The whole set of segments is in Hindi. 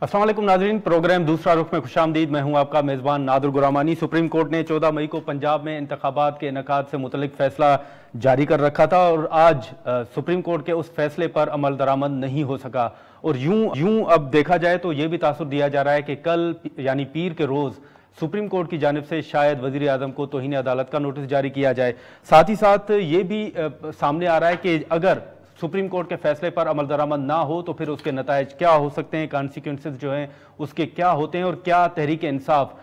अस्सलाम वालेकुम नाज़रीन, प्रोग्राम दूसरा रुख में खुशामदीद। मैं हूं आपका मेज़बान नादुर गुरामानी। सुप्रीम कोर्ट ने 14 मई को पंजाब में इंतखाबात के इनेकाद से मुतल्लिक फैसला जारी कर रखा था और आज सुप्रीम कोर्ट के उस फैसले पर अमल दरामद नहीं हो सका। और यूं अब देखा जाए तो यह भी तासुर दिया जा रहा है कि कल यानी पीर के रोज़ सुप्रीम कोर्ट की जानिब से शायद वज़ीर आज़म को तौहीन अदालत का नोटिस जारी किया जाए। साथ ही साथ ये भी सामने आ रहा है कि अगर सुप्रीम कोर्ट के फैसले पर अमल दरामद ना हो तो फिर उसके नताइज क्या हो सकते हैं, कॉन्सिक्वेंसेस जो हैं उसके क्या होते हैं और क्या तहरीक इंसाफ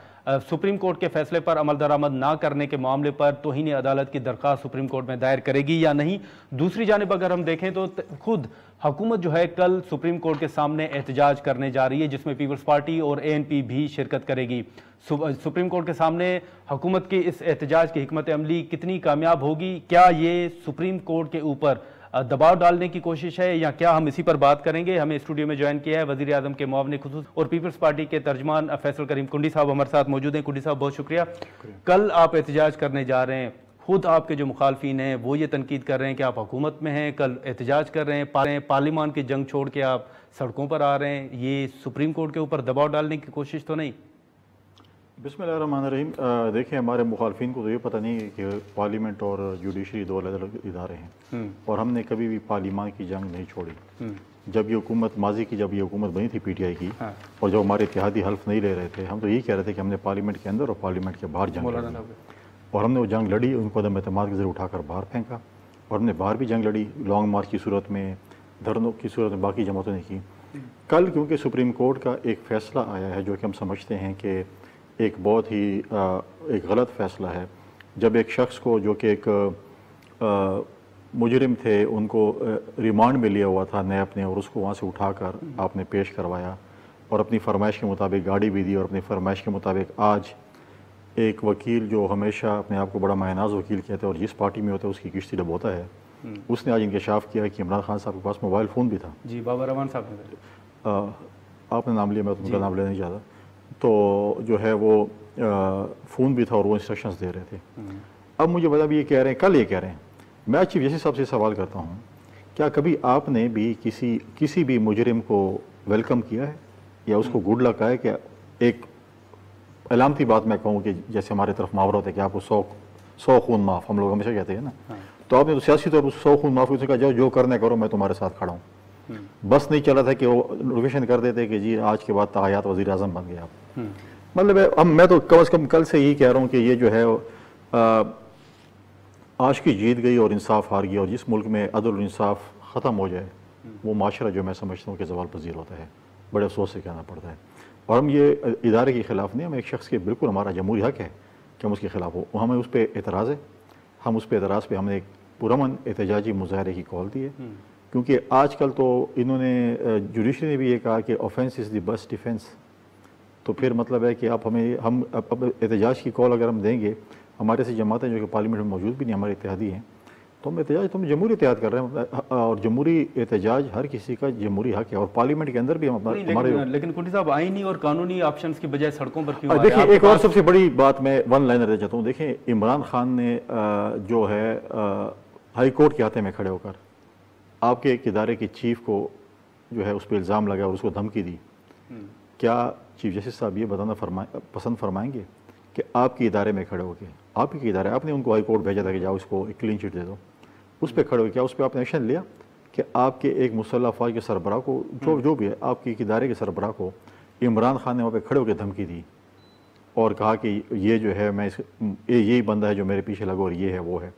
सुप्रीम कोर्ट के फैसले पर अमल दरामद ना करने के मामले पर तौहीन अदालत की दरख्वास्त सुप्रीम कोर्ट में दायर करेगी या नहीं। दूसरी जानिब अगर हम देखें तो खुद हुकूमत जो है कल सुप्रीम कोर्ट के सामने एहतजाज करने जा रही है, जिसमें पीपल्स पार्टी और ANP भी शिरकत करेगी। सुप्रीम कोर्ट के सामने हुकूमत की इस एहतजाज की हिकमत अमली कितनी कामयाब होगी, क्या ये सुप्रीम कोर्ट के ऊपर दबाव डालने की कोशिश है या क्या, हम इसी पर बात करेंगे। हमें स्टूडियो में ज्वाइन किया है वज़ीर आज़म के मुआविन खुसूस और पीपल्स पार्टी के तर्जमान फैसल करीम कुंडी साहब हमारे साथ मौजूद हैं। कुंडी साहब बहुत शुक्रिया। कल आप एहतजाज करने जा रहे हैं, खुद आपके जो मुखालफिन हैं वो ये तनकीद कर रहे हैं कि आप हुकूमत में हैं, कल एहतजाज कर रहे हैं, पार्लियामान की जंग छोड़ के आप सड़कों पर आ रहे हैं, ये सुप्रीम कोर्ट के ऊपर दबाव डालने की कोशिश तो नहीं? बिस्मिल्लाहिर्रहमानिर्रहीम। देखिए, हमारे मुखालफिन को तो ये पता नहीं है कि पार्लियामेंट और जुडिशरी दो अलग अलग इदारे हैं और हमने कभी भी पार्लियामान की जंग नहीं छोड़ी। जब ये हुकूमत माजी की जब ये हुकूमत बनी थी PTI की, और जब हमारे इत्तेहादी हल्फ नहीं ले रहे थे, हम तो यही कह रहे थे कि हमने पार्लियामेंट के अंदर और पार्लियामेंट के बाहर जंग लड़ी और हमने वो जंग लड़ी, उनको अदम एतमाद के जरिए उठाकर बाहर फेंका और हमने बाहर भी जंग लड़ी, लॉन्ग मार्च की सूरत में, धरनों की सूरत में, बाकी जमातों ने की। कल क्योंकि सुप्रीम कोर्ट का एक फ़ैसला आया है जो कि हम समझते हैं कि एक बहुत ही एक गलत फ़ैसला है। जब एक शख्स को जो कि एक मुजरिम थे उनको रिमांड में लिया हुआ था नैब ने और उसको वहाँ से उठाकर आपने पेश करवाया और अपनी फरमाइश के मुताबिक गाड़ी भी दी और अपनी फरमाइश के मुताबिक आज एक वकील जो हमेशा अपने आप को बड़ा मायनाज वकील कहते हैं और जिस पार्टी में होता है उसकी किश्ती डबोता है, उसने आज इंकशाफ किया कि इमरान खान साहब के पास मोबाइल फ़ोन भी था। जी, बाबर रहमान साहब ने, आपने नाम लिया, मैं तो उनका नाम लेना नहीं चाहता। तो जो है वो फ़ोन भी था और वो इंस्ट्रक्शंस दे रहे थे। अब मुझे बता भी ये कह रहे हैं, कल ये कह रहे हैं, मैं चीफ जस्टिस साहब से सवाल करता हूँ, क्या कभी आपने भी किसी भी मुजरिम को वेलकम किया है या उसको गुड लक है? क्या एक अलामती बात मैं कहूँ कि जैसे हमारे तरफ मुहावरा होता है कि आपको 100 खून माफ़, हम लोग हमेशा कहते हैं ना, तो आपने तो सियासी तौर पर 100 खून माफ़ उसने कहा जाओ जो करना करो, मैं तुम्हारे साथ खड़ा हूँ। बस नहीं चला था कि वो नोटिफिकेशन कर देते कि जी आज के बाद तायात वज़ीर आज़म बन गए आप। मतलब मैं तो कम से कम कल से यही कह रहा हूँ कि ये जो है आशिकी जीत गई और इंसाफ हार गया और जिस मुल्क में अदल और इंसाफ ख़त्म हो जाए वो माशरा जो मैं समझता हूँ कि ज़वाल पजीर होता है। बड़े अफसोस से कहना पड़ता है। और हम ये इदारे के ख़िलाफ़ नहीं, हम एक शख्स के बिल्कुल हमारा जमहूरी हक़ है कि हम उसके ख़िलाफ़ हो, हमें उस पर एतराज़ है। हम उस पर एतराज़ पे हमने एक पुरअमन एहतजाजी मुजाहरे की कॉल दी है, क्योंकि आजकल तो इन्होंने जुडिशरी ने भी ये कहा कि offence is the best defence. तो फिर मतलब है कि आप हम एहतजाज की कॉल अगर हम देंगे, हमारे से जमातें जो कि पार्लियामेंट में मौजूद भी नहीं, हमारे इत्तेहादी हैं, तो हम एहतजाज तो हम जमहूरी एहतियात कर रहे हैं और जमहूरी एहतजाज हर किसी का जमहूरी हक़ है और पार्लियामेंट के अंदर भी हम हमारे। लेकिन कुंडी साहब, आईनी और कानूनी ऑप्शंस की बजाय सड़कों पर क्यों? देखिए, एक और सबसे बड़ी बात मैं वन लाइनर देना चाहता हूँ। देखिए, इमरान खान ने जो है हाई कोर्ट के हाथे में खड़े होकर आपके एक इदारे के चीफ को जो है उस पर इल्ज़ाम लगाया और उसको धमकी दी। क्या चीफ जस्टिस साहब ये बताना पसंद फरमाएंगे कि आपके इदारे में खड़े होकर, आप ही के इदारे, आपने उनको हाई कोर्ट भेजा था कि जाओ इसको एक क्लीन चिट दे दो, उस पर खड़े हो, क्या उस पर आपने एक्शन लिया कि आपके एक मुसल्लह अफवाज के सरबराह को जो भी है आपके एक इदारे के सरबराह को इमरान खान ने वहाँ पे खड़े होकर धमकी दी और कहा कि ये जो है मैं यही बंदा है जो मेरे पीछे लगा और ये है वो है,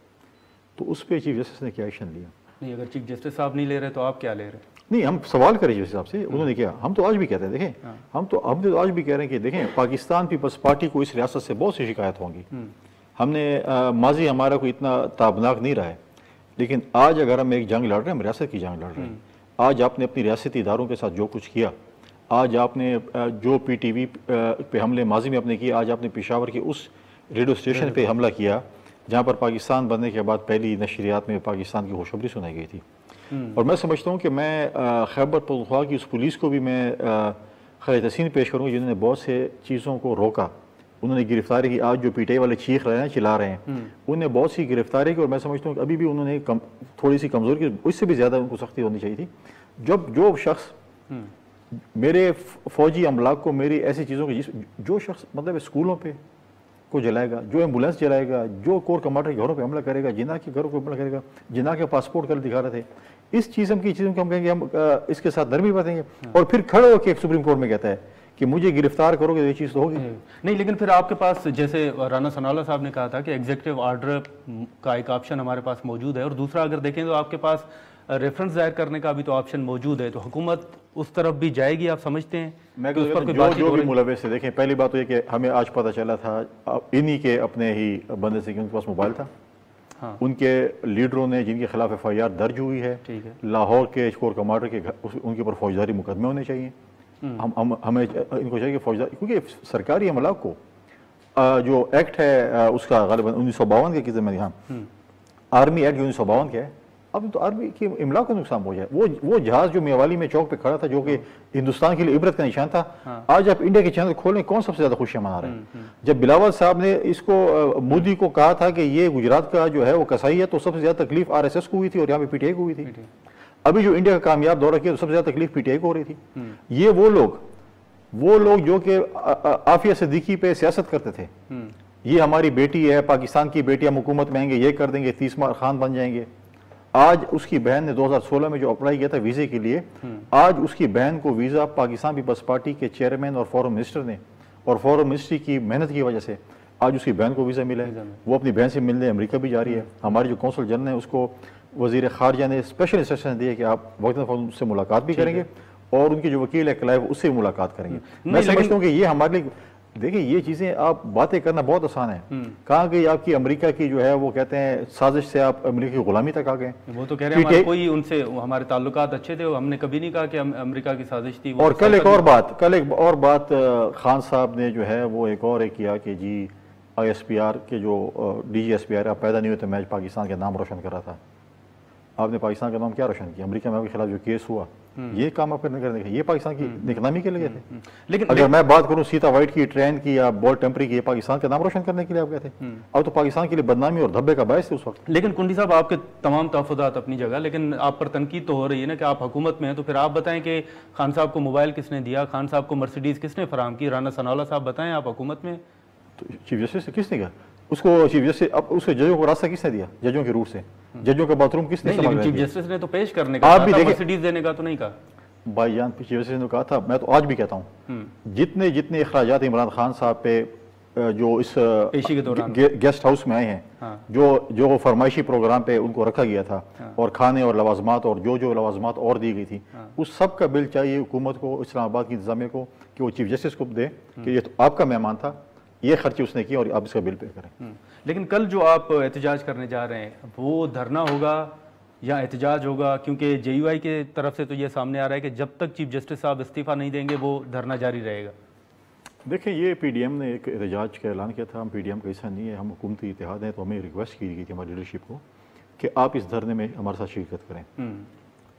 तो उस पर चीफ जस्टिस ने क्या एक्शन लिया? नहीं, अगर चीफ जस्टिस साहब नहीं ले रहे तो आप क्या ले रहे? नहीं, हम सवाल करें जिस हिसाब से उन्होंने किया, हम तो आज भी कहते हैं, देखें हम तो आज भी कह रहे हैं कि देखें पाकिस्तान पीपल्स पार्टी को इस रियासत से बहुत सी शिकायत होंगी। हमने माजी हमारा कोई इतना ताबनाक नहीं रहा है, लेकिन आज अगर हम एक जंग लड़ रहे हैं, हम रियासत की जंग लड़ रहे हैं। आज आपने अपनी रियासती इदारों के साथ जो कुछ किया, आज आपने जो PTV पे हमले माजी में आपने किए, आज आपने पेशावर के उस रेडियो स्टेशन पे हमला किया जहाँ पर पाकिस्तान बनने के बाद पहली नशरियात में पाकिस्तान की खुशखबरी सुनाई गई थी। और मैं समझता हूँ कि मैं खैबर पख्तूनख्वा की उस पुलिस को भी मैं खैर तहसीन पेश करूँगा जिन्होंने बहुत से चीज़ों को रोका, उन्होंने गिरफ्तारी की। आज जो PTI वाले चीख रहे हैं, चिल्ला रहे हैं, उन्होंने बहुत सी गिरफ्तारी की और मैं समझता हूँ कि अभी भी उन्होंने थोड़ी सी कमज़ोरी की, उससे भी ज़्यादा उनको सख्ती होनी चाहिए थी। जब जो शख्स मेरे फौजी अमला को मेरी ऐसी चीज़ों की जो शख्स मतलब स्कूलों पे को जलाएगा, जो एम्बुलेंस जलाएगा, जो कोर कमांडर के घरों पे हमला करेगा, जिना के घरों पे हमला करेगा, जिना के पासपोर्ट कल दिखा रहे थे, इस चीज़ों की चीज़ों को हम कहेंगे हम इसके साथ नरमी बरतेंगे। और फिर खड़े होकर सुप्रीम कोर्ट में कहता है कि मुझे गिरफ्तार करोगे तो ये चीज़ तो होगी नहीं। लेकिन फिर आपके पास, जैसे राना सनाउल्लाह साहब ने कहा था कि एग्जीक्यूटिव ऑर्डर का एक ऑप्शन हमारे पास मौजूद है, और दूसरा अगर देखें तो आपके पास रेफरेंस दायर करने का भी तो ऑप्शन मौजूद है, तो हुकूमत उस तरफ भी जाएगी, आप समझते हैं? मैं जो भी मुलव्वस से देखें, पहली बात तो ये कि हमें आज पता चला था इन्हीं के अपने ही बंदे से कि उनके पास मोबाइल था। हाँ। उनके लीडरों ने जिनके खिलाफ FIR दर्ज हुई है, लाहौर के कोर कमांडर के उनके ऊपर फौजदारी मुकदमे होने चाहिए। हमें इनको चाहिए फौजदारी, क्योंकि सरकारी अमला को जो एक्ट है उसका गालिबन 1952 के किसी में, यहाँ आर्मी एक्ट 1952 के है। अब तो आर्मी की इमला को नुकसान हो जाए। वो जहाज जो मेवाली में चौक पे खड़ा था, जो कि हिंदुस्तान के लिए इबरत का निशान था, आज आप इंडिया के चैनल खोलें, कौन सबसे ज्यादा खुशियां मना रहे हैं? जब बिलावल साहब ने इसको मोदी को कहा था कि ये गुजरात का जो है वो कसाई है, तो सबसे ज्यादा तकलीफ RSS को हुई थी और यहाँ पे PTI को हुई थी। अभी जो इंडिया का कामयाब दौरा किया तो सबसे ज्यादा तकलीफ PTI को हो रही थी। ये वो लोग जो कि आफिया सिद्दीकी पे सियासत करते थे, ये हमारी बेटी है, पाकिस्तान की बेटी, हम हुकूमत में आएंगे, ये कर देंगे, 30 खान बन जाएंगे। आज उसकी बहन ने 2016 में जो अप्लाई किया था वीजे के लिए, आज उसकी बहन को वीजा पाकिस्तान पीपल्स पार्टी के चेयरमैन और फॉरेन मिनिस्टर ने, और फॉरेन मिनिस्ट्री की मेहनत की वजह से आज उसकी बहन को वीजा मिला है। वो अपनी बहन से मिलने अमेरिका भी जा रही है। हमारी जो कौंसल जनरल है उसको वजीर खारजा ने स्पेशल इंस्ट्रक्शन दिए कि आप वक्त उससे मुलाकात भी करेंगे और उनकी जो वकील है क्लाइव, उससे भी मुलाकात करेंगे। मैं समझता हूँ कि ये हमारे लिए, देखिए ये चीजें आप बातें करना बहुत आसान है। कहाँ गई आपकी अमेरिका की जो है वो कहते हैं साजिश से आप अमेरिका की गुलामी तक आ गए। वो तो कह रहे हैं कोई उनसे हमारे ताल्लुकात अच्छे थे, हमने कभी नहीं कहा कि अमेरिका की साजिश थी। और कल एक और बात खान साहब ने जो है वो एक और किया कि जी ISPR के जो DG SPR आप पैदा नहीं हुए तो मैं पाकिस्तान के नाम रोशन कर रहा था। आपने पाकिस्तान का नाम क्या रोशन किया? अमेरिका में आपके खिलाफ जो केस हुआ, ये काम आप करने ये पाकिस्तान की निकनामी के लिए थे। लेकिन अगर मैं बात करूं सीता वाइट की, ट्रेन की या बॉल टेम्परी की, ये पाकिस्तान का नाम रोशन करने के लिए आप गए थे। अब तो पाकिस्तान के लिए बदनामी और धब्बे का बायस थे उस वक्त। लेकिन कुंडी साहब, आपके तमाम तहफ़्फ़ुज़ात अपनी जगह, लेकिन आप पर तनकीद तो हो रही है ना कि आप हुकूमत में हैं, तो फिर आप बताएं कि खान साहब को मोबाइल किसने दिया, खान साहब को मर्सिडीज़ किसने फराहम की? राना सनाउल्लाह साहब बताएं, आप हुकूमत में। तो चीफ जस्टिस से किसने कहा उसको? चीफ जस्टिस अब उसके जजों को रास्ता किसने दिया? जजों के रूट से, जजों का बाथरूम किसने संभाला? चीफ जस्टिस ने तो पेश करने का, आप भी मर्सिडीज देने का तो नहीं कहा भाईजान। चीफ जस्टिस ने कहा था, मैं तो आज भी कहता हूँ, जितने जितने अखराजात इमरान खान साहब पे जो इस पेशी के दौरान गेस्ट हाउस में आए हैं, हाँ। जो फरमाइशी प्रोग्राम पे उनको रखा गया था, हाँ। और खाने और लवाजमात और जो लवाजमात और दी गई थी, हाँ। उस सब का बिल चाहिए हुकूमत को, इस्लामाबाद की इंतजामिया को, कि वो चीफ जस्टिस को दे कि ये तो आपका मेहमान था, ये खर्चे उसने किए और आप इसका बिल पे करें। लेकिन कल जो आप एहतजाज करने जा रहे हैं वो धरना होगा या एहतजाज होगा? क्योंकि JUI के तरफ से तो ये सामने आ रहा है कि जब तक चीफ जस्टिस साहब इस्तीफा नहीं देंगे वो धरना जारी रहेगा। देखिए, ये PDM ने एक एहतजाज का ऐलान किया था। हम PDM का हिस्सा नहीं है, हम हुकूमती इत्तेहाद हैं, तो हमें रिक्वेस्ट की गई थी हमारी लीडरशिप को कि आप इस धरने में हमारे साथ शिरकत करें,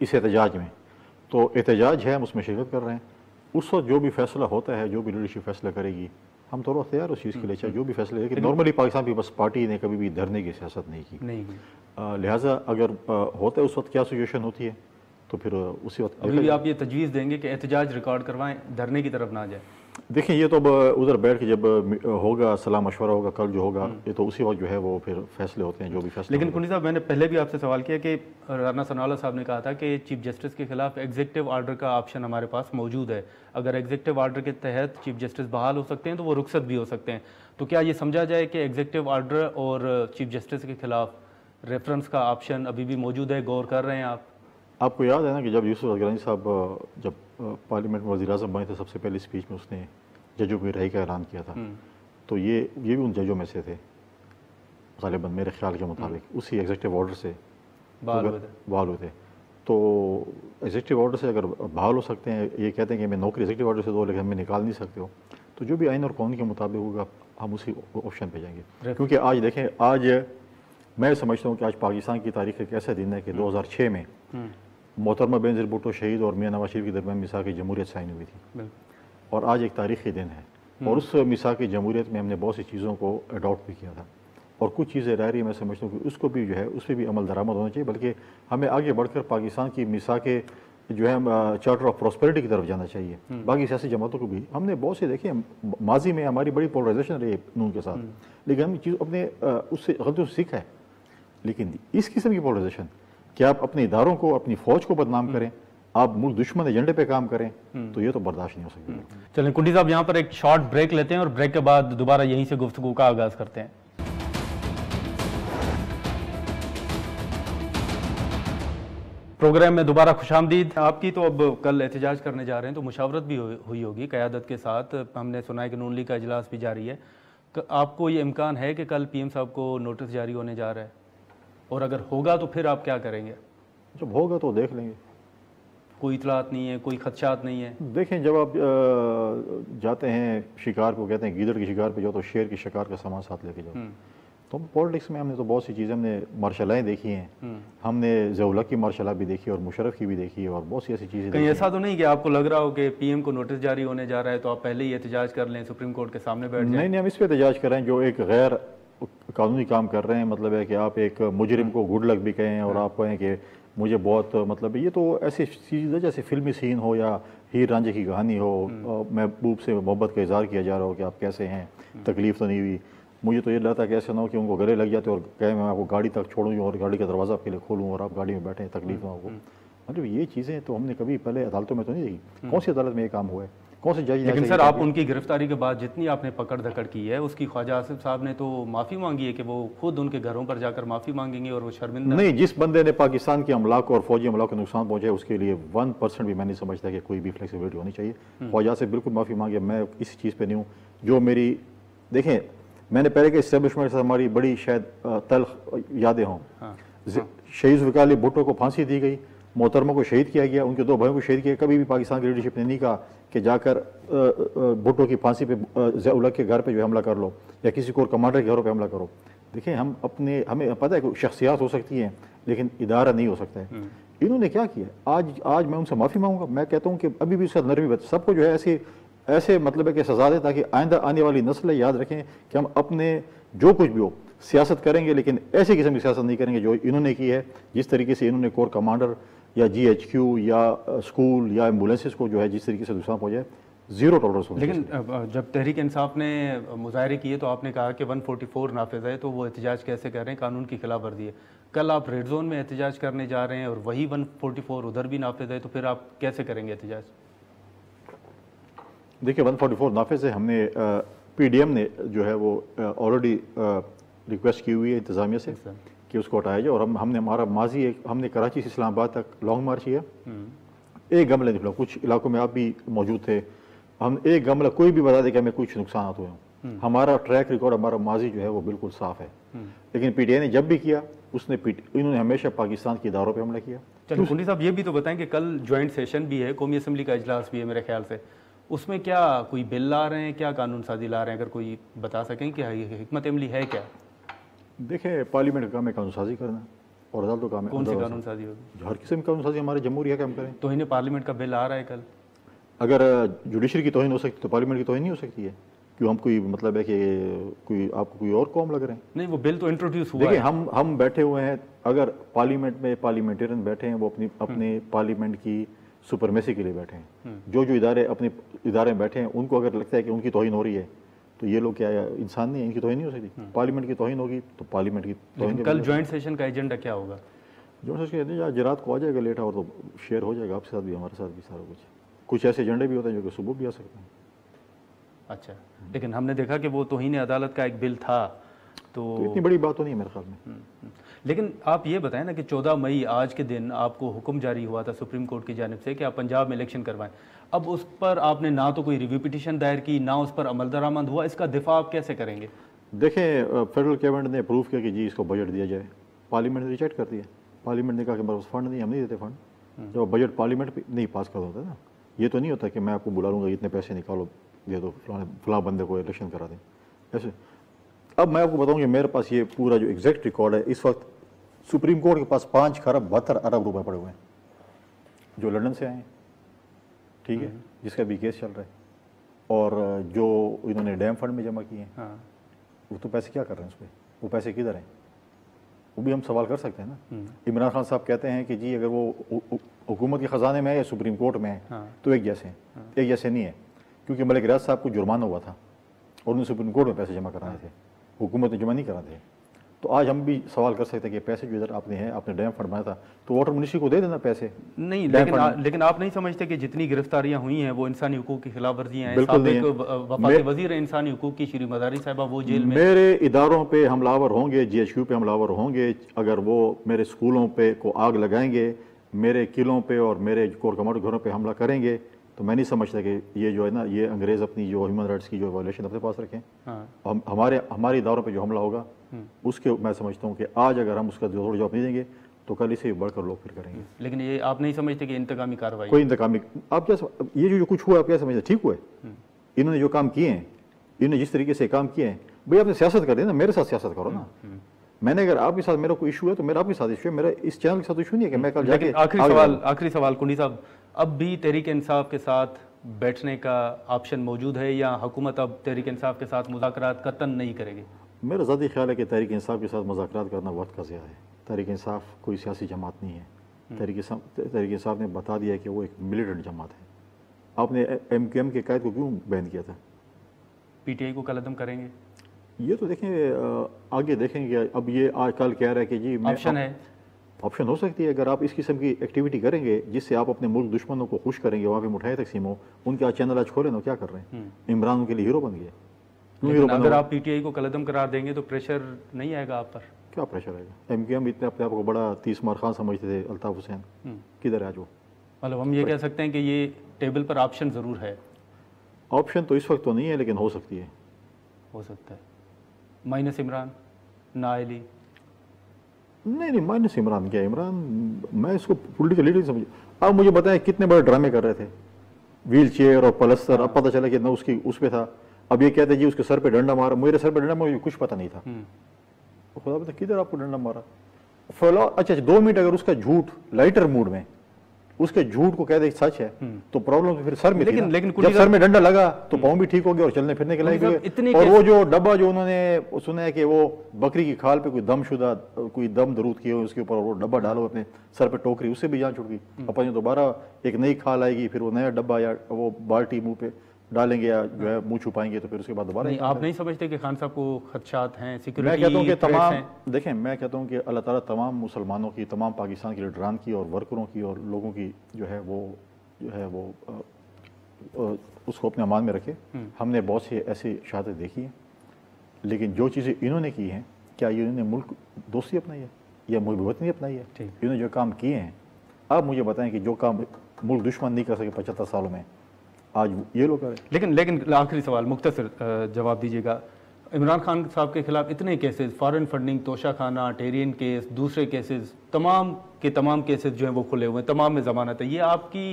इस एहतजाज में। तो एहतजाज है, हम उसमें शिरकत कर रहे हैं। उस वक्त जो भी फैसला होता है, जो भी लीडरशिप फैसला करेगी, हम तो तैयार उस चीज़ के लिए, चाहे जो भी फैसले है। नॉर्मली पाकिस्तान पीपल्स पार्टी ने कभी भी धरने की सियासत नहीं की। लिहाजा अगर होता है उस वक्त क्या सिचुएशन होती है तो फिर उसी वक्त अभी भी आप ये तजवीज़ देंगे कि एहतजाज रिकॉर्ड करवाएं, धरने की तरफ ना जाए? देखिए, ये तो अब उधर बैठ के जब होगा सलाह मशवरा होगा, कल जो होगा, ये तो उसी वक्त जो है वो फिर फैसले होते हैं, जो भी फैसले। लेकिन कुंडी साहब, मैंने पहले भी आपसे सवाल किया कि राना सनाउल्लाह साहब ने कहा था कि चीफ जस्टिस के खिलाफ एग्जीक्यूटिव ऑर्डर का ऑप्शन हमारे पास मौजूद है। अगर एग्जीक्यूटिव ऑर्डर के तहत चीफ जस्टिस बहाल हो सकते हैं तो वो रुखसत भी हो सकते हैं। तो क्या ये समझा जाए कि एग्जीक्यूटिव ऑर्डर और चीफ जस्टिस के खिलाफ रेफरेंस का ऑप्शन अभी भी मौजूद है, गौर कर रहे हैं आप? आपको याद है ना कि जब यूसुफ असगरानी साहब जब पार्लियामेंट में वज़ीर आज़म बने थे, सबसे पहली स्पीच में उसने जजों की रिहाई का ऐलान किया था। तो ये भी उन जजों में से थे गालिबन, मेरे ख्याल के मुताबिक उसी एग्जीक्यूटिव ऑर्डर से बहाल हुए थे। तो एग्जीक्यूटिव ऑर्डर से अगर बहाल हो सकते हैं, ये कहते हैं कि मैं नौकरी एग्जीक्यूटिव ऑर्डर से दो, लेकिन हमें निकाल नहीं सकते हो, तो जो भी आइन और कानून के मुताबिक होगा हम उसी ऑप्शन पे जाएंगे। क्योंकि आज देखें, आज मैं समझता हूँ कि आज पाकिस्तान की तारीख एक ऐसा दिन है कि 2006 में मोहतरमा बेनज़ीर भुट्टो शहीद और मियां नवाज शरीफ के दरमियान मिसाक जमहूरियत साइन हुई थी, और आज एक तारीख़ी दिन है। और उस मिसाक जमहूरियत में हमने बहुत सी चीज़ों को अडॉप्ट भी किया था, और कुछ चीज़ें रह रही है। मैं समझता हूँ कि उसको भी जो है उस पर भी अमल दरामद होना चाहिए, बल्कि हमें आगे बढ़कर पाकिस्तान की मिसाक जो है चार्टर ऑफ प्रॉस्पेरिटी की तरफ जाना चाहिए। बाकी सियासी जमातों को भी हमने बहुत से देखे, माजी में हमारी बड़ी पोलराइजेशन रही है नून के साथ, लेकिन हम चीज़ अपने उससे गलतियों से सीखा है। लेकिन इस किस्म की पोलराइजेशन कि आप अपने इदारों को, अपनी फौज को बदनाम करें, आप मुल्क दुश्मन एजेंडे पे काम करें, तो ये तो बर्दाश्त नहीं हो सकती। चलें कुंडी साहब, यहाँ पर एक शॉर्ट ब्रेक लेते हैं और ब्रेक के बाद दोबारा यहीं से गुफ्तगू का आगाज करते हैं। प्रोग्राम में दोबारा खुशामदीद। आपकी तो अब कल एहतजाज करने जा रहे हैं, तो मुशावरत भी हुई होगी क़यादत के साथ। हमने सुना है कि नून लीग का इजलास भी जारी है। आपको ये इम्कान है कि कल पीएम साहब को नोटिस जारी होने जा रहा है, और अगर होगा तो फिर आप क्या करेंगे? जब होगा तो देख लेंगे। कोई इतलात नहीं है, कोई खदशात नहीं है? देखें, जब आप जाते हैं शिकार को, कहते हैं गीदड़ की शिकार पे जाओ तो शेर की शिकार का सामान साथ लेके जाओ। तो पॉलिटिक्स में हमने तो बहुत सी चीज़ें, हमने मार्शलाएँ देखी हैं, हमने ज़िया-उल हक की मार्शला भी देखी और मुशर्रफ की भी देखी है, और बहुत सी ऐसी चीज़ें। कहीं ऐसा तो नहीं कि आपको लग रहा हो कि पीएम को नोटिस जारी होने जा रहा है तो आप पहले ही एहतजाज कर लें, सुप्रीम कोर्ट के सामने बैठ जाएं? नहीं, हम इस पर एहतजाज कर रहे हैं जो एक गैर कानूनी काम कर रहे हैं। मतलब है कि आप एक मुजरिम को गुड लक भी कहें और आप कहें कि मुझे बहुत मतलब, ये तो ऐसी चीज़ है जैसे फिल्मी सीन हो या हीर रांझे की कहानी हो, महबूब से मोहब्बत का इजहार किया जा रहा हो कि आप कैसे हैं, तकलीफ तो नहीं हुई। मुझे तो ये लगता कि ऐसा ना हो कि उनको गले लग जाते और कहे मैं आपको गाड़ी तक छोड़ूँ और गाड़ी का दरवाज़ा आपके लिए खोलूँ और आप गाड़ी में बैठें, तकलीफ ना हो। मतलब ये चीज़ें तो हमने कभी पहले अदालतों में तो नहीं देखी। कौन सी अदालत में ये काम हुआ है, कौन से जज? लेकिन सर, आप उनकी गिरफ्तारी के बाद जितनी आपने पकड़ धकड़ की है, उसकी ख्वाजा आसिफ साहब ने तो माफ़ी मांगी है कि वो खुद उनके घरों पर जाकर माफ़ी मांगेंगे और वो शर्मिंदा नहीं। जिस बंदे ने पाकिस्तान के अमलाक और फौजी अमलाक को नुकसान पहुंचा है, उसके लिए 1% भी मैं नहीं समझता कि कोई भी फ्लेक्सिबिलिटी होनी चाहिए। ख्वाजा से बिल्कुल माफ़ी मांगे, मैं इस चीज़ पर नहीं हूँ। जो मेरी, देखें, मैंने पहले के इस्टेब्लिशमेंट से हमारी बड़ी शायद तल्ख यादें हों। शहीद ज़ुल्फ़िकार अली भुट्टो को फांसी दी गई, मोहतरमा को शहीद किया गया, उनके 2 भाइयों को शहीद किया। कभी भी पाकिस्तान की लीडरशिप ने नहीं कहा कि जाकर भुट्टो की फांसी पे, ज़िया-उल हक के घर पे जो हमला कर लो या किसी कोर कमांडर के घरों पे हमला करो। देखिए, हम अपने, हमें पता है कि शख्सियात हो सकती हैं लेकिन इदारा नहीं हो सकता है। इन्होंने क्या किया? आज मैं उनसे माफ़ी मांगूंगा। मैं कहता हूँ कि अभी भी उसका नरमी बता, सबको जो है ऐसे मतलब है कि सजा दे, ताकि आइंदा आने वाली नस्लें याद रखें कि हम अपने जो कुछ भी हो सियासत करेंगे, लेकिन ऐसे किस्म की सियासत नहीं करेंगे जो इन्होंने की है। जिस तरीके से इन्होंने कोर कमांडर या GHQ या स्कूल या एम्बुलेंसेज को जो है जिस तरीके से नुकसान पहुंचाए, जीरो टॉलरेंस होगा। लेकिन जब तहरीक इंसाफ ने मुजाहरे किए तो आपने कहा कि 144 नाफिज है, तो वो एहतजाज कैसे कर रहे हैं? कानून की खिलाफ वर्जी है। कल आप रेड जोन में एहतजाज करने जा रहे हैं और वही 144 उधर भी नाफिज है, तो फिर आप कैसे करेंगे एहतजाज? देखिए, 144 नाफिज है। हमने PDM ने जो है वो ऑलरेडी रिक्वेस्ट की हुई है इंतज़ामिया से कि उसको हटाया जाए। और हमने हमारा माजी हमने कराची से इस्लामाबाद तक लॉन्ग मार्च किया। एक गमला निकला, कुछ इलाकों में आप भी मौजूद थे। हम एक गमला, कोई भी बता दे कि हमें कुछ नुकसान हुए हों, हमारा ट्रैक रिकॉर्ड, हमारा माजी जो है वो बिल्कुल साफ है। लेकिन PTI ने जब भी किया, इन्होंने हमेशा पाकिस्तान के इदारों पर हमला किया। चलो कुंडी साहब, ये भी तो बताएं कि कल ज्वाइंट सेशन भी है, कौमी असम्बली का इजलास भी है मेरे ख्याल से, उसमें क्या कोई बिल ला रहे हैं, क्या कानून साजी ला रहे हैं? अगर कोई बता सकें कि हिकमत अमली है क्या? देखिए, पार्लियामेंट का काम है कानून साजी करना, और अदालतों का काम है। कौन सी कानून साजी होगी? हर किस्म की कानून साजी हमारे जमहूरी है कि हम करें। तो इन्हें पार्लियामेंट का बिल आ रहा है कल। अगर जुडिशरी की तौहीन हो सकती तो पार्लियामेंट की तौहीन नहीं हो सकती है? क्यों, हम कोई मतलब है कि कोई आपको कोई और कौम लग रहे हैं? नहीं, वो बिल तो इंट्रोड्यूस हुआ है। देखिए, हम बैठे हुए हैं, अगर पार्लियामेंट में पार्लियामेंटेरियन बैठे हैं, वो अपने पार्लियामेंट की सुपरमेसी के लिए बैठे हैं। जो इदारे अपने इदारे में बैठे हैं, उनको अगर लगता है कि उनकी तौहीन हो रही है, तो ये लोग क्या इंसान नहीं है? इनकी तौहीन नहीं हो सकती। पार्लियामेंट की तौहीन होगी तो पार्लियामेंट की तौहीन। कल ज्वाइंट सेशन का एजेंडा क्या होगा? ज्वाइंट सेशन जरात को आ जाएगा लेट, और तो शेयर हो जाएगा आपके साथ भी, हमारे साथ भी, सारा कुछ ऐसे एजेंडे भी होते हैं जो कि सुबह भी आ सकते हैं। अच्छा, लेकिन हमने देखा कि वो तौहीन अदालत का एक बिल था, तो इतनी बड़ी बात तो नहीं है मेरे ख्याल में। लेकिन आप ये बताएं ना कि 14 मई आज के दिन आपको हुक्म जारी हुआ था सुप्रीम कोर्ट की जानिब से कि आप पंजाब में इलेक्शन करवाएं। अब उस पर आपने ना तो कोई रिव्यू पिटीशन दायर की, ना उस पर अमल दरामद हुआ। इसका दिफा आप कैसे करेंगे? देखें, फेडरल कैबिनेट ने अप्रूव किया कि जी इसको बजट दिया जाए, पार्लियामेंट ने रिजेक्ट कर दिया। पार्लियामेंट ने कहा कि हमारे पास फंड नहीं, हम नहीं देते फंड। जब बजट पार्लियामेंट नहीं पास कर होता ना, ये तो नहीं होता कि मैं आपको बुला लूँगा, इतने पैसे निकालो दे दो, फलां बंदे को इलेक्शन करा दें ऐसे। अब मैं आपको बताऊँ कि मेरे पास ये पूरा जो एग्जैक्ट रिकॉर्ड है, इस वक्त सुप्रीम कोर्ट के पास 5 खरब 72 अरब रुपए पड़े हुए हैं जो लंदन से आए हैं, ठीक है, जिसका भी केस चल रहा है, और जो इन्होंने डैम फंड में जमा किए हैं, वो तो पैसे क्या कर रहे हैं उस पर? वो पैसे किधर हैं? वो भी हम सवाल कर सकते हैं ना। इमरान खान साहब कहते हैं कि जी अगर वो हुकूमत के खजाने में है या सुप्रीम कोर्ट में है, तो एक जैसे हैं। एक जैसे नहीं है, क्योंकि मलिक रियाज साहब को जुर्माना हुआ था और उन्हें सुप्रीम कोर्ट में पैसे जमा कराने थे, हुकूमत ने जमा नहीं कराने थे। तो आज हम भी सवाल कर सकते हैं कि पैसे जो इधर आपने हैं, आपने डैम फंड बनाया था, तो वाटर मिनिस्ट्री को दे देना पैसे। नहीं, लेकिन आप नहीं समझते कि जितनी गिरफ्तारियां हुई हैं वो इंसानी हुकूक की खिलाफ वर्जियां हैं? वफाकी वजीर इंसानी हुकूक की श्री मदारी साहिबा वो जेल में। मेरे इदारों पे हमलावर होंगे, GHQ पे हमलावर होंगे, अगर वो मेरे स्कूलों पे को आग लगाएंगे, मेरे किलों पे और मेरे कोर कमांडो घरों पे हमला करेंगे, तो मैं नहीं समझता कि ये जो है ना, ये अंग्रेज अपनी जो ह्यूमन राइट्स की जो वायलेशन अपने पास रखें। हमारे इदारों पे जो हमला होगा उसके मैं समझता हूँ कि आज अगर हम उसका जोड़ जवाब नहीं देंगे तो कल इसे बढ़कर लोग फिर करेंगे। लेकिन ये आप नहीं समझते कि इंतकामी कार्रवाई? कोई इंतकामी, आप क्या ये जो कुछ हुआ आप क्या समझते? ठीक हुआ है, इन्होंने जो काम किए हैं, इन्होंने जिस तरीके से काम किए हैं, भाई आपने सियासत कर दी ना, मेरे साथ सियासत करो ना। मैंने अगर आपके साथ मेरा कोई इशू है तो मेरा आपके साथ इशू है, मेरा इस चैनल के साथ इशू नहीं है कि मैं कल जाके। आखिरी सवाल कुंडी साहब, अब भी तहरीक इंसाफ के साथ बैठने का ऑप्शन मौजूद है या हुकूमत अब तहरीक इंसाफ के साथ मुज़ाकरात कतन नहीं करेगी? मेरा ज़ाती ख्याल है कि तहरीक इंसाफ के साथ मुज़ाकरात करना वक्त का ज़िया है। तहरीक इंसाफ कोई सियासी जमात नहीं है। तहरीक इंसाफ ने बता दिया कि वो एक मिलिटेंट जमात है। आपने MQM के कायद को क्यों बैन किया था? PTI को कलअदम करेंगे? ये तो देखेंगे, आगे देखेंगे। अब ये आज कल कह रहा है कि जी ऑप्शन है, ऑप्शन हो सकती है। अगर आप इस किस्म की एक्टिविटी करेंगे जिससे आप अपने मुल्क दुश्मनों को खुश करेंगे, वहाँ पे मिठाई तकसीम हो, उनके आज चैनल आज खोले ना, क्या कर रहे हैं? इमरान उनके लिए हीरो बन गए। अगर आप PTI को कलअदम करार देंगे तो प्रेशर नहीं आएगा आप पर? क्या प्रेशर आएगा? MQM इतने अपने आप को बड़ा 30 मार खान समझते थे, अल्ताफ हुसैन किधर है आज वो? मतलब हम ये कह सकते हैं कि ये टेबल पर ऑप्शन ज़रूर है। ऑप्शन तो इस वक्त तो नहीं है, लेकिन हो सकती है। हो सकता है माइनस इमरान, नाइली? नहीं, माइनस इमरान क्या? इमरान मैं इसको पॉलिटिकल लीडर समझ। आप मुझे बताएं कितने बड़े ड्रामे कर रहे थे, व्हील चेयर और पलस्तर। अब पता चला कि ना उसकी उस पे था। अब ये कहते जी उसके सर पे डंडा मारा, मेरे सर पे डंडा मारा, कुछ पता नहीं था। खुदा पता किधर आपको डंडा मारा। फैलाओ। अच्छा 2 मिनट अगर उसका झूठ लाइटर मूड में उसके झूठ को कह दे सच है तो प्रॉब्लम तो फिर सर में। लेकिन जब सर में डंडा लगा तो पाँव भी ठीक हो गया और चलने फिरने के लायक हो गए। और वो जो डब्बा जो उन्होंने सुना है कि वो बकरी की खाल पे कोई दमशुदा कोई दम दरूद किए उसके ऊपर वो डब्बा डालो अपने सर पे टोकरी, उससे भी जान छुट गई। अपन दोबारा एक नई खाल आएगी, फिर वो नया डब्बा या वो बाल्टी मुंह पे डालेंगे या जो है मुंह छुपाएंगे, तो फिर उसके बाद दोबारा। आप नहीं समझते कि खान साहब को खदशात हैं? सिक्योरिटी मैं कहता हूँ कि तमाम देखें, मैं कहता हूँ कि अल्लाह ताला तमाम मुसलमानों की, तमाम पाकिस्तान के लीडरान की और वर्करों की और लोगों की जो है वो उसको अपने अमान में रखे। हमने बहुत सी ऐसी शहादत देखी है, लेकिन जो चीज़ें इन्होंने की हैं, क्या इन्होंने मुल्क दोस्ती अपनाई है या मुल्क वतनी अपनाई है? इन्होंने जो काम किए हैं, आप मुझे बताएं कि जो काम मुल्क दुश्मन नहीं कर सके 75 सालों में, आज ये लोग करें। लेकिन आखिरी सवाल मुख्तसर जवाब दीजिएगा। इमरान खान साहब के खिलाफ इतने केसेस, फॉरेन फंडिंग, तोशाखाना, टेरियन केस, दूसरे केसेस, तमाम के तमाम केसेस जो हैं वो खुले हुए हैं, तमाम में ज़मानत है। ये आपकी,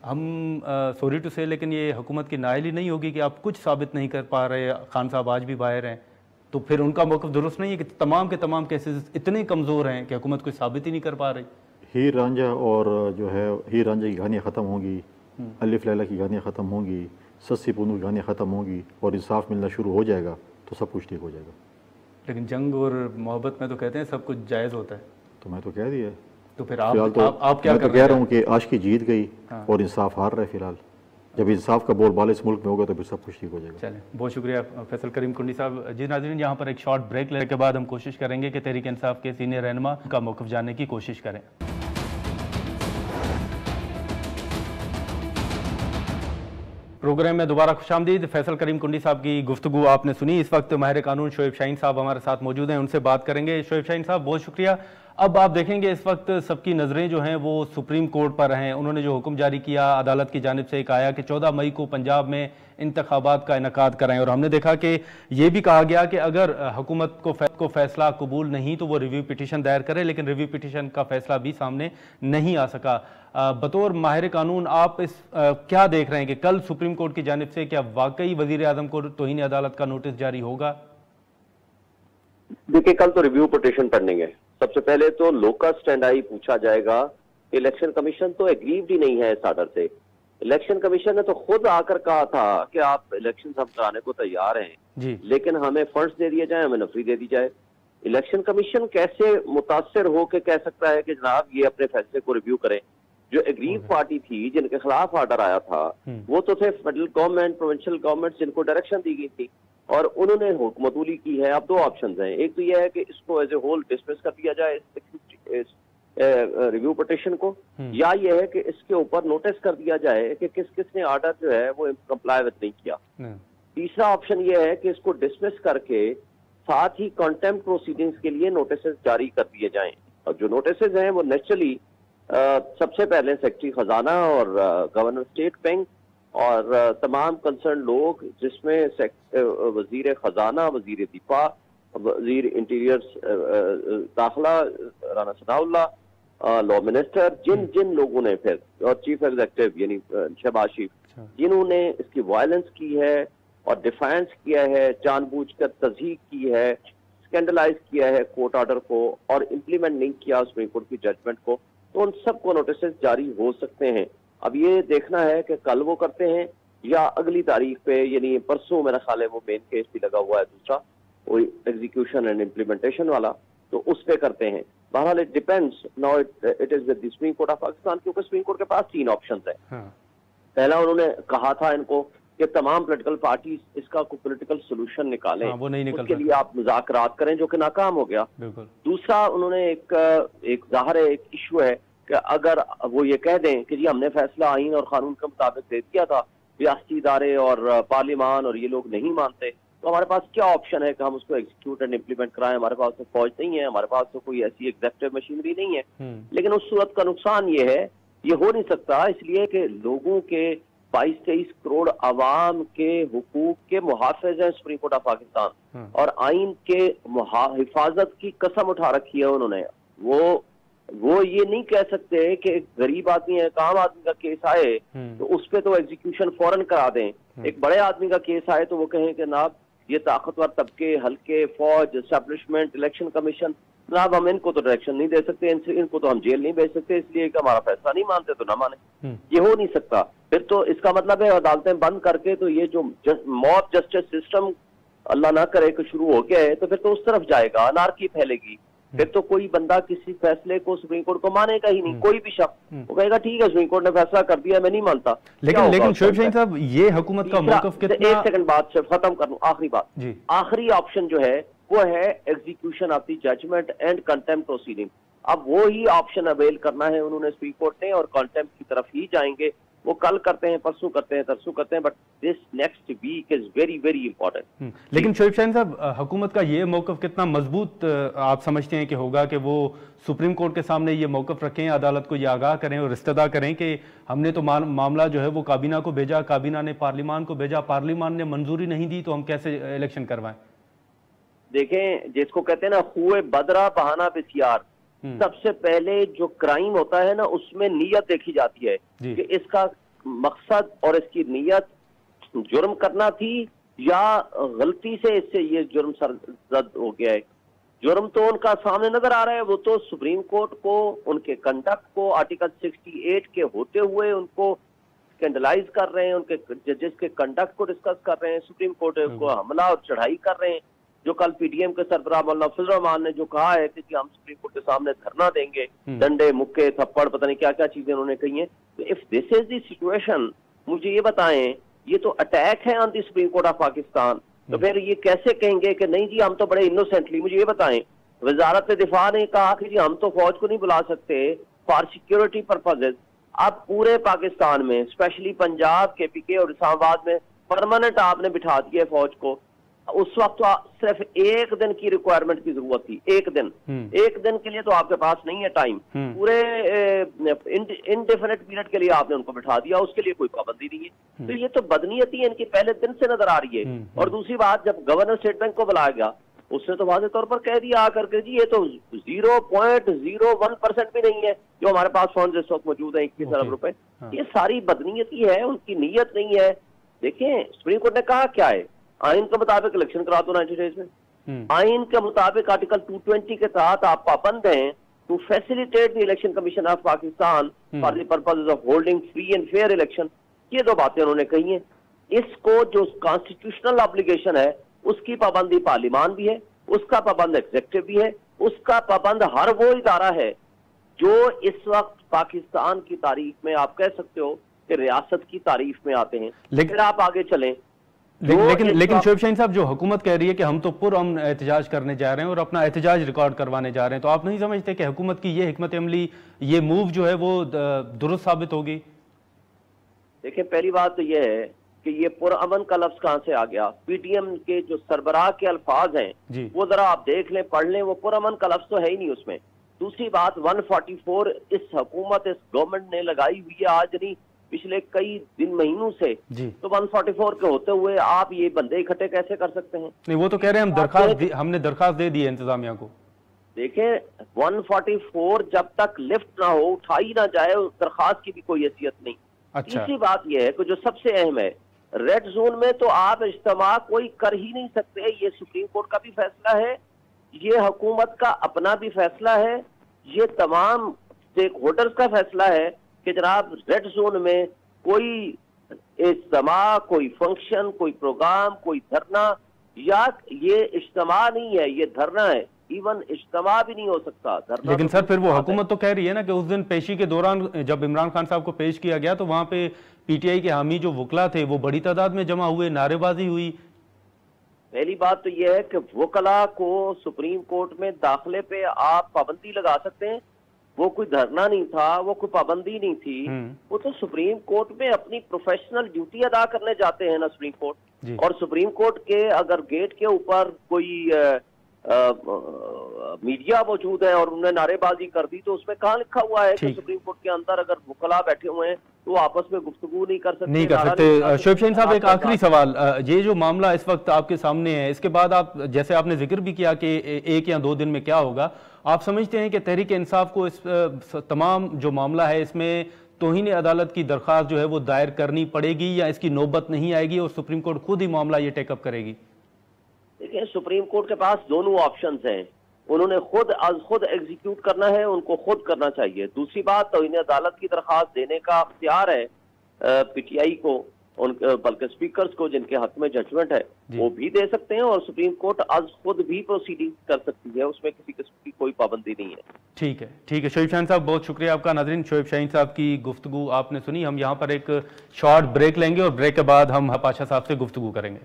हम सॉरी टू से, लेकिन ये हुकूमत की नाअहली नहीं होगी कि आप कुछ साबित नहीं कर पा रहे? खान साहब आज भी बाहर हैं, तो फिर उनका मौक़िफ़ दुरुस्त नहीं है कि तमाम के तमाम केसेस इतने कमज़ोर हैं कि हुकूमत कुछ साबित ही नहीं कर पा रही? हीर रांझा और जो है हीर रांझा की कहानियाँ ख़त्म होंगी, अलिफ लैला की कहानियाँ ख़त्म होंगी, सस्सी पुनू की कहानियाँ ख़त्म होंगी और इंसाफ मिलना शुरू हो जाएगा तो सब कुछ ठीक हो जाएगा। लेकिन जंग और मोहब्बत में तो कहते हैं सब कुछ जायज़ होता है। तो मैं तो कह दिया। तो फिर आप क्या कर रहे हैं? मैं कह रहा हूँ कि आशिकी जीत गई और इंसाफ हार रहा है फिलहाल। जब इंसाफ का बोलबाला इस मुल्क में होगा तो फिर सब कुछ ठीक हो जाएगा। चलें, बहुत शुक्रिया फैसल करीम कुंडी साहब। जी नाज़रीन, यहाँ पर एक शॉर्ट ब्रेक लेने के बाद हम कोशिश करेंगे कि तहरीक इंसाफ के सीनियर रहनुमा का मौक़िफ़ जानने की कोशिश करें। प्रोग्राम में दोबारा खुशामदीद। फैसल करीम कुंडी साहब की गुफ्तगू आपने सुनी। इस वक्त माहिर कानून शोएब शाहीन साहब हमारे साथ मौजूद हैं, उनसे बात करेंगे। शोएब शाहीन साहब, बहुत शुक्रिया। अब आप देखेंगे इस वक्त सबकी नज़रें जो हैं वो सुप्रीम कोर्ट पर हैं। उन्होंने जो हुक्म जारी किया, अदालत की जानिब से एक आया कि 14 मई को पंजाब में इंतखाबात का इनेकाद कराएं, और हमने देखा कि ये भी कहा गया कि अगर हुकूमत को फैसला कबूल नहीं तो वो रिव्यू पिटीशन दायर करे, लेकिन रिव्यू पिटीशन का फैसला भी सामने नहीं आ सका। बतौर माहिर कानून आप इस क्या देख रहे हैं कि कल सुप्रीम कोर्ट की जानिब से क्या वाकई वजीर आजम को तौहीन अदालत का नोटिस जारी होगा? देखिए, कल तो रिव्यू पिटीशन पढ़ेंगे। सबसे पहले तो लोकस स्टैंडाई पूछा जाएगा। इलेक्शन कमीशन तो एग्रीव्ड ही नहीं है इस आर्डर से। इलेक्शन कमीशन ने तो खुद आकर कहा था कि आप इलेक्शन हम कराने को तैयार हैं जी, लेकिन हमें फंड्स दे दिए जाए, हमें नफरी दे दी जाए। इलेक्शन कमीशन कैसे मुतासर हो के कह सकता है कि जनाब ये अपने फैसले को रिव्यू करें? जो एग्रीव पार्टी थी जिनके खिलाफ ऑर्डर आया था वो तो थे फेडरल गवर्नमेंट, प्रोविंशियल गवर्नमेंट, जिनको डायरेक्शन दी गई थी और उन्होंने हुकूमतूली की है। अब दो ऑप्शन हैं, एक तो यह है कि इसको एज ए होल डिसमिस कर दिया जाए रिव्यू पिटीशन को, या यह है कि इसके ऊपर नोटिस कर दिया जाए कि किस किसने ऑर्डर जो है वो कंप्लाई विद नहीं किया। तीसरा ऑप्शन यह है कि इसको डिसमिस करके साथ ही कंटेम्प्ट प्रोसीडिंग्स के लिए नोटिस जारी कर दिए जाएं। और जो नोटिस हैं वो नेचुरली सबसे पहले सेक्रेटरी खजाना और गवर्नर स्टेट बैंक और तमाम कंसर्न लोग, जिसमें वजीर खजाना, वजीर दिफा, वजीर इंटीरियर दाखिला राना सनाउल्लाह, लॉ मिनिस्टर, जिन जिन लोगों ने फिर और चीफ एग्जीक्यूटिव यानी शहबाज शरीफ, जिन्होंने इसकी वायलेंस की है और डिफेंस किया है, जानबूझकर तज़हीक की है, स्कैंडलाइज किया है कोर्ट ऑर्डर को और इम्प्लीमेंट नहीं किया सुप्रीम कोर्ट की जजमेंट को, तो उन सबको नोटिस जारी हो सकते हैं। अब ये देखना है कि कल वो करते हैं या अगली तारीख पे, यानी परसों मेरा ख्याल है वो मेन केस भी लगा हुआ है दूसरा, वो एग्जीक्यूशन एंड इम्प्लीमेंटेशन वाला, तो उस पे करते हैं। बहरहाल it depends now, it is with the supreme court of Pakistan, क्योंकि सुप्रीम कोर्ट के पास 3 ऑप्शंस है। पहला, उन्होंने कहा था इनको कि तमाम पॉलिटिकल पार्टीज इसका कोई पॉलिटिकल सोल्यूशन निकालें, वो नहीं निकल उसके लिए आप मुज़ाकरात करें, जो कि नाकाम हो गया। दूसरा, उन्होंने एक ज़ाहिर है एक इशू है कि अगर वो ये कह दें कि जी हमने फैसला आईन और कानून के मुताबिक दे दिया था, रियासती इदारे और पार्लियामान और ये लोग नहीं मानते, तो हमारे पास क्या ऑप्शन है कि हम उसको एग्जीक्यूट एंड इम्प्लीमेंट कराएं। हमारे पास तो फौज नहीं है, हमारे पास तो कोई ऐसी एग्जेक्टिव मशीनरी नहीं है। लेकिन उस सूरत का नुकसान ये है, ये हो नहीं सकता, इसलिए कि लोगों के 22-23 करोड़ अवाम के हुकूक के मुहाफिज हैं सुप्रीम कोर्ट ऑफ पाकिस्तान, और आइन के हिफाजत की कसम उठा रखी है उन्होंने। वो ये नहीं कह सकते कि एक गरीब आदमी है, काम आदमी का केस आए तो उस पर तो एग्जीक्यूशन फौरन करा दें, एक बड़े आदमी का केस आए तो वो कहें कि जनाब ये ताकतवर तबके, हल्के, फौज, एस्टेब्लिशमेंट, इलेक्शन कमीशन, जनाब हम इनको तो डायरेक्शन नहीं दे सकते, इनको तो हम जेल नहीं भेज सकते, इसलिए कि हमारा फैसला नहीं मानते तो ना माने। ये हो नहीं सकता। फिर तो इसका मतलब है अदालतें बंद करके तो ये जो मॉब जस्टिस सिस्टम अल्लाह ना करे कि शुरू हो गया है, तो फिर तो उस तरफ जाएगा, अनारकी फैलेगी। फिर तो कोई बंदा किसी फैसले को सुप्रीम कोर्ट को मानेगा ही नहीं, कोई भी शख्स। वो कहेगा ठीक है सुप्रीम कोर्ट ने फैसला कर दिया, मैं नहीं मानता। लेकिन शोएब शाहीन साहब, ये हुकूमत का मौक़िफ़ कितना... एक सेकंड बात से खत्म कर लूं, आखिरी बात, आखिरी ऑप्शन जो है वो है execution of the judgment and contempt proceeding. अब वो ही ऑप्शन अवेल करना है उन्होंने सुप्रीम कोर्ट ने, और कंटेम्प्ट की तरफ ही जाएंगे। वो कल करते हैं, परसों करते हैं, तरसों करते हैं, but this next week is very very important. लेकिन शोएब शाहीन साहब, हुकूमत का ये मौक़िफ़ कितना मजबूत आप समझते हैं कि होगा कि वो सुप्रीम कोर्ट के सामने ये मौक़िफ़ रखें, अदालत को ये आगाह करें और इस्तदा करें कि हमने तो मामला जो है वो काबीना को भेजा, काबीना ने पार्लियामान को भेजा, पार्लियामान ने मंजूरी नहीं दी, तो हम कैसे इलेक्शन करवाएं? देखें, जिसको कहते हैं ना हुए बदरा बहाना बिसियार, सबसे पहले जो क्राइम होता है ना उसमें नीयत देखी जाती है कि इसका मकसद और इसकी नीयत जुर्म करना थी या गलती से इससे ये जुर्म सरजद हो गया है। जुर्म तो उनका सामने नजर आ रहा है, वो तो सुप्रीम कोर्ट को उनके कंडक्ट को आर्टिकल 68 के होते हुए उनको स्कैंडलाइज कर रहे हैं, उनके जजेस के कंडक्ट को डिस्कस कर रहे हैं, सुप्रीम कोर्ट को हमला और चढ़ाई कर रहे हैं। जो कल पीडीएम के सरबराह मौलाना फजल रहमान ने जो कहा है कि हम सुप्रीम कोर्ट के सामने धरना देंगे, डंडे, मुक्के, थप्पड़, पता नहीं क्या क्या चीजें उन्होंने कही हैं। तो if this is the situation, मुझे ये बताएं, ये तो अटैक है on the supreme court of Pakistan, तो फिर ये कैसे कहेंगे कि नहीं जी हम तो बड़े इनोसेंटली। मुझे ये बताएं, वजारत दिफा ने कहा कि जी हम तो फौज को नहीं बुला सकते फॉर सिक्योरिटी पर्पजेज। अब पूरे पाकिस्तान में, स्पेशली पंजाब, KPK और इस्लामाबाद में परमानेंट आपने बिठा दिया फौज को। उस वक्त तो सिर्फ एक दिन की रिक्वायरमेंट की जरूरत थी, एक दिन के लिए तो आपके पास नहीं है टाइम, पूरे इनडेफिनेट पीरियड के लिए आपने उनको बिठा दिया, उसके लिए कोई पाबंदी नहीं है। तो ये तो बदनीयती इनकी पहले दिन से नजर आ रही है। और दूसरी बात, जब गवर्नर स्टेट बैंक को बुलाया गया उसने तो वाज़ेह तौर पर कह दिया आकर के जी ये तो 0.01% भी नहीं है जो हमारे पास फंड इस वक्त मौजूद है, 21 अरब रुपए। ये सारी बदनीयती है, उनकी नीयत नहीं है। देखें, सुप्रीम कोर्ट ने कहा क्या है, आइन के मुताबिक इलेक्शन करा दो 90 डेज में। आइन के मुताबिक आर्टिकल 220 के तहत आप पाबंद हैं to facilitate the election commission of Pakistan for the purposes of holding free and fair election. ये दो बातें उन्होंने कही हैं। इसको जो कॉन्स्टिट्यूशनल ऑब्लिगेशन है उसकी पाबंदी पार्लियामान भी है, उसका पाबंद एग्जीक्यूटिव भी है, उसका पाबंद हर वो इदारा है जो इस वक्त पाकिस्तान की तारीख में आप कह सकते हो कि रियासत की तारीफ में आते हैं। फिर आप आगे चलें, लेकिन शोएब शाहीन साहब, जो हुकूमत कह रही है कि हम तो पुरअमन एहतजाज करने जा रहे हैं और अपना एहतजाज रिकॉर्ड करवाने जा रहे हैं, तो आप नहीं समझते कि हुकूमत की ये हिकमत अमली, ये मूव जो है वो दुरुस्त साबित होगी? देखिए, पहली बात तो ये है कि ये पुरअमन का लफ्ज कहां से आ गया? पीटीएम के जो सरबराह के अल्फाज हैं वो जरा आप देख लें, पढ़ लें, वो पुरअमन का लफ्ज तो है ही नहीं उसमें। दूसरी बात, 144 इस हुकूमत, इस गवर्नमेंट ने लगाई हुई है, आज नहीं पिछले कई दिन महीनों से। तो 144 के होते हुए आप ये बंदे इकट्ठे कैसे कर सकते हैं? नहीं, वो तो कह रहे हैं हमने दरखास्त दे दी है इंतजामिया को। देखें, 144 जब तक लिफ्ट ना हो, उठाई ना जाए, उस दरखास्त की भी कोई हैसियत नहीं। अच्छा। तीसरी बात यह है कि जो सबसे अहम है, रेड जोन में तो आप इज्तिमा कोई कर ही नहीं सकते। ये सुप्रीम कोर्ट का भी फैसला है, ये हुकूमत का अपना भी फैसला है, ये तमाम स्टेक होल्डर्स का फैसला है कि जनाब रेड जोन में कोई इज्तिमा, कोई फंक्शन, कोई प्रोग्राम, कोई धरना, या ये इज्तिमा नहीं है, ये धरना है, इवन इज्तिमा भी नहीं हो सकता। लेकिन तो सर, फिर वो हुकूमत तो कह रही है ना कि उस दिन पेशी के दौरान जब इमरान खान साहब को पेश किया गया तो वहां पे पीटीआई के हामी जो वकला थे वो बड़ी तादाद में जमा हुए, नारेबाजी हुई। पहली बात तो यह है कि वकला को सुप्रीम कोर्ट में दाखिले पे आप पाबंदी लगा सकते हैं, वो कोई धरना नहीं था, वो कोई पाबंदी नहीं थी, वो तो सुप्रीम कोर्ट में अपनी प्रोफेशनल ड्यूटी अदा करने जाते हैं ना सुप्रीम कोर्ट। और सुप्रीम कोर्ट के अगर गेट के ऊपर कोई मीडिया मौजूद है और उन्होंने नारेबाजी कर दी, तो उसमें कहाँ लिखा हुआ है कि सुप्रीम कोर्ट के अंदर अगर वकला बैठे हुए हैं तो आपस में गुफ्तगू नहीं कर सकते? शोएब शाहीन साहब, एक आखिरी सवाल, ये जो मामला इस वक्त आपके सामने है, इसके बाद आप, जैसे आपने जिक्र भी किया कि 1 या 2 दिन में क्या होगा, आप समझते हैं कि तहरीक इंसाफ को इस तमाम जो मामला है इसमें तौहीन अदालत की दरख्वास्त जो है वो दायर करनी पड़ेगी, या इसकी नौबत नहीं आएगी और सुप्रीम कोर्ट खुद ही मामला ये टेकअप करेगी? देखिए, सुप्रीम कोर्ट के पास दोनों ऑप्शंस हैं, उन्होंने खुद एग्जीक्यूट करना है, उनको खुद करना चाहिए। दूसरी बात, तौहीन अदालत की दरखास्त देने का अख्तियार है पीटीआई को, बल्कि स्पीकर्स को जिनके हक में जजमेंट है वो भी दे सकते हैं, और सुप्रीम कोर्ट आज खुद भी प्रोसीडिंग कर सकती है, उसमें किसी किस्म की कोई पाबंदी नहीं है। ठीक है शोएब शाहीन साहब, बहुत शुक्रिया आपका। नाज़रीन, शोएब शाहीन साहब की गुफ्तगू आपने सुनी। हम यहाँ पर एक शॉर्ट ब्रेक लेंगे और ब्रेक के बाद हम पाशा साहब से गुफ्तगू करेंगे।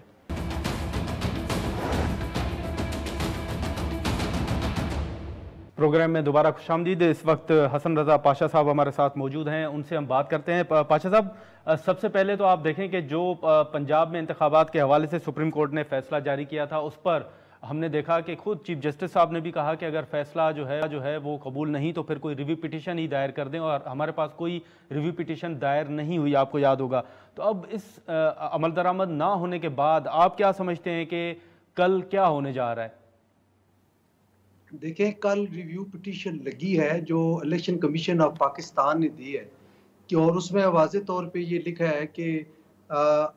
प्रोग्राम में दोबारा खुशामदीद। इस वक्त हसन रजा पाशा साहब हमारे साथ मौजूद हैं, उनसे हम बात करते हैं। पाशा साहब, सबसे पहले तो आप देखें कि जो पंजाब में इंतखाबात के हवाले से सुप्रीम कोर्ट ने फैसला जारी किया था, उस पर हमने देखा कि खुद चीफ जस्टिस साहब ने भी कहा कि अगर फैसला जो है वो कबूल नहीं तो फिर कोई रिव्यू पिटीशन ही दायर कर दें, और हमारे पास कोई रिव्यू पिटीशन दायर नहीं हुई, आपको याद होगा। तो अब इस अमल दरामद ना होने के बाद आप क्या समझते हैं कि कल क्या होने जा रहा है? देखें, कल रिव्यू पिटीशन लगी है जो इलेक्शन कमीशन ऑफ पाकिस्तान ने दी है कि, और उसमें वाज़े तौर पे ये लिखा है कि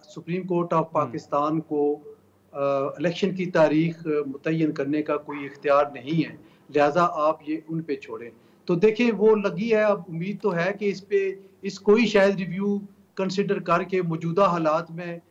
सुप्रीम कोर्ट ऑफ पाकिस्तान को इलेक्शन की तारीख मुतय्यन करने का कोई इख्तियार नहीं है, लिहाजा आप ये उन पे छोड़ें। तो देखें, वो लगी है, अब उम्मीद तो है कि इसको ही शायद रिव्यू कंसिडर करके मौजूदा हालात में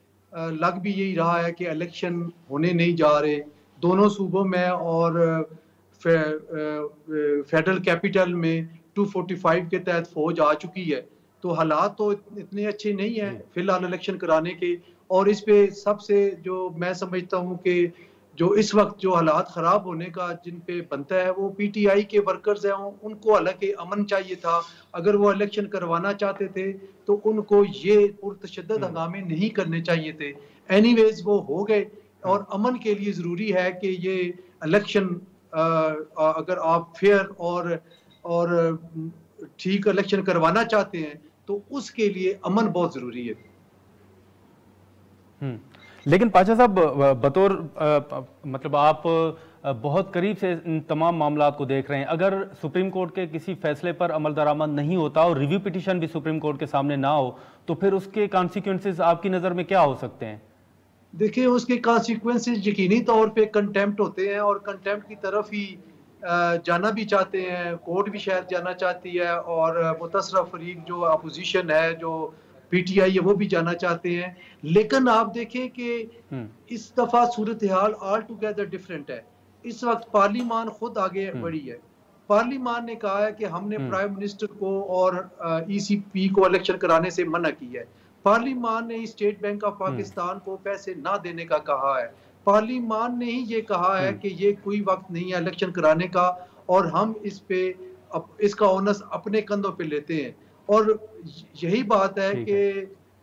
लग भी यही रहा है कि इलेक्शन होने नहीं जा रहे दोनों सूबों में, और फेडरल कैपिटल में 245 के तहत फौज आ चुकी है, तो हालात तो इतने अच्छे नहीं हैं फिलहाल इलेक्शन कराने के। और इस पे सबसे जो मैं समझता हूँ कि जो इस वक्त जो हालात ख़राब होने का जिन पे बनता है वो पीटीआई के वर्कर्स हैं, उनको हालांकि अमन चाहिए था। अगर वो इलेक्शन करवाना चाहते थे तो उनको ये पुरतशद्दद हंगामे नहीं करने चाहिए थे। एनीवेज वो हो गए, और अमन के लिए ज़रूरी है कि ये इलेक्शन अगर आप फेयर और ठीक इलेक्शन करवाना चाहते हैं तो उसके लिए अमन बहुत जरूरी है। लेकिन पाशा साहब, बतौर मतलब आप बहुत करीब से इन तमाम मामलात को देख रहे हैं, अगर सुप्रीम कोर्ट के किसी फैसले पर अमल दरामद नहीं होता और रिव्यू पिटीशन भी सुप्रीम कोर्ट के सामने ना हो, तो फिर उसके कॉन्सिक्वेंसेस आपकी नज़र में क्या हो सकते हैं? देखिए, उसके कॉन्सिक्वेंसेस यकीनी तौर पे कंटेम्प्ट होते हैं, और कंटेम्प्ट की तरफ ही जाना भी चाहते हैं, कोर्ट भी शायद जाना चाहती है, और मुतसरा फरीक जो अपोजिशन है, जो पीटीआई है, वो भी जाना चाहते हैं। लेकिन आप देखें कि इस दफा सूरत हाल ऑल टुगेदर डिफरेंट है। इस वक्त पार्लियामान खुद आगे बढ़ी है, पार्लियामान ने कहा है कि हमने प्राइम मिनिस्टर को और ECP को इलेक्शन कराने से मना किया है। पार्लियामान ने स्टेट बैंक ऑफ पाकिस्तान को पैसे ना देने का कहा है। पार्लियामान ने ही ये कहा है कि ये कोई वक्त नहीं है इलेक्शन कराने का और हम इसका ओनस अपने कंधों पे लेते हैं। और यही बात है कि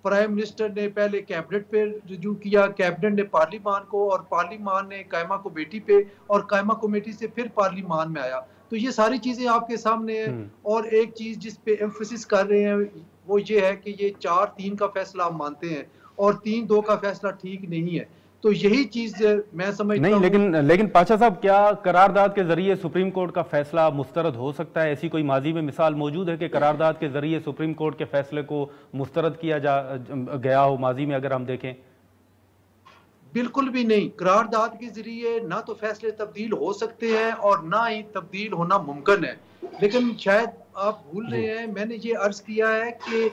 प्राइम मिनिस्टर ने पहले कैबिनेट पे रिव्यू किया, कैबिनेट ने पार्लियामान को, और पार्लियामान ने कायमा कमेटी पे, और कायमा कमेटी से फिर पार्लियामान में आया। तो ये सारी चीजें आपके सामने है। और एक चीज जिस पे एम्फेसिस कर रहे हैं वो ये है कि ये 4-3 का फैसला हम मानते हैं और 3-2 का फैसला ठीक नहीं है। तो यही चीज मैं समझता हूं। लेकिन पाशा साहब, क्या करारदाद के जरिए सुप्रीम कोर्ट का फैसला मुस्तरद हो सकता है? ऐसी कोई माजी में मिसाल मौजूद है कि करारदाद के जरिए सुप्रीम कोर्ट के फैसले को मुस्तरद किया गया हो माजी में, अगर हम देखें? बिल्कुल भी नहीं। करारदाद के जरिए ना तो फैसले तब्दील हो सकते हैं और ना ही तब्दील होना मुमकिन है। लेकिन शायद आप भूल रहे हैं, मैंने ये अर्ज किया है कि